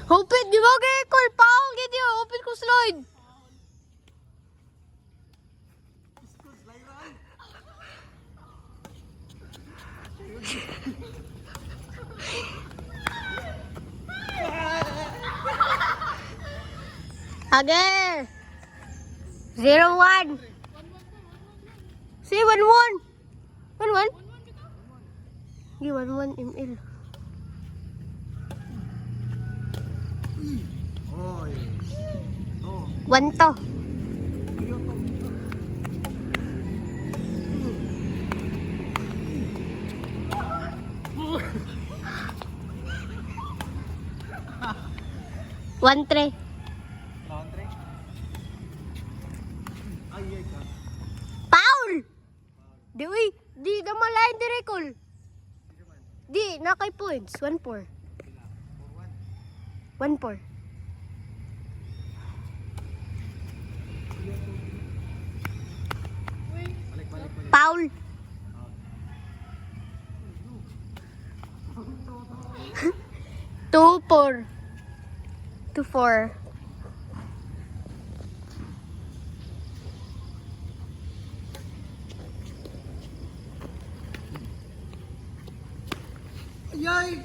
Hupit, di ba kay Col? Paong gid yo, hupit ko slide. Age. 0-1. Si 1-1. 1-1. Di 1-1 ml. Oy. Oh. 1 to. One tray. Country. Ay, ay ka. Paul! Di uy, di na malayan di recall. Di, na kay points. 1-4. 1-4. Paul. Two, 4. 2-4. Yay!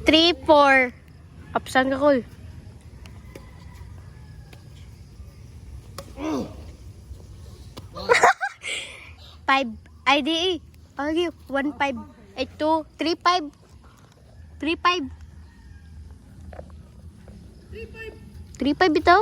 3-4. Upsan ka, Col. Five. IDE. Okay, 1-5. 8-2. 3-5. 3-5. 3-5 ito?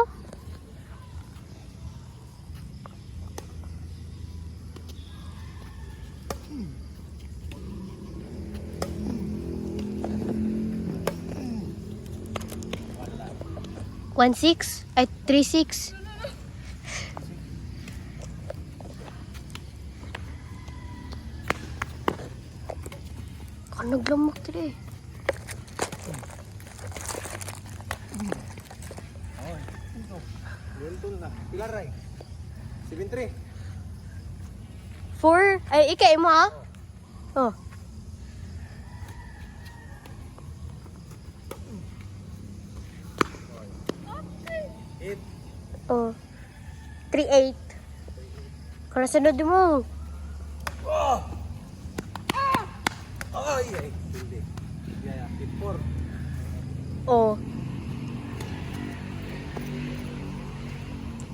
One six ay 3-6. Naglamak tiri. Welton na. Pilar ay. 7-3. 4. Ay, ikay mo ah. Oh. Eight. Oh. 3-8. Kaya sunod mo. Oh! Ay, ay. Hindi. Yeah, 8-4. Oh.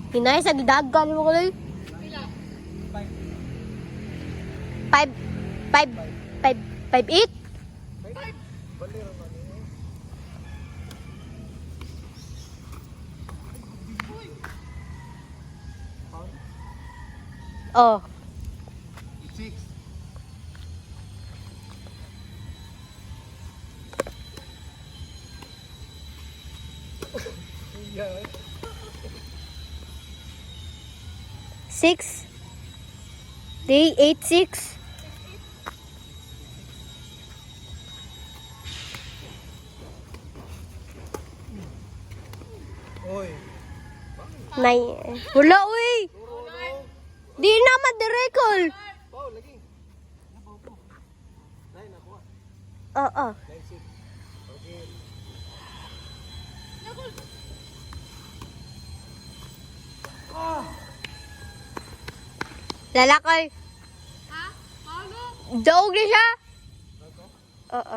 Hinay sa gidagan mo ko lang. 5 5 5 8. Bali naman eh. Oh. 6. Yeah. 6. Day 8-6. Oy. Nay. Wala uy. Di na madirecall. Pau lagi. Napaw po. Nine ako. Oo. 9-6. Okay. Lalakay. Ha? Paolo? Dog na siya. Oo.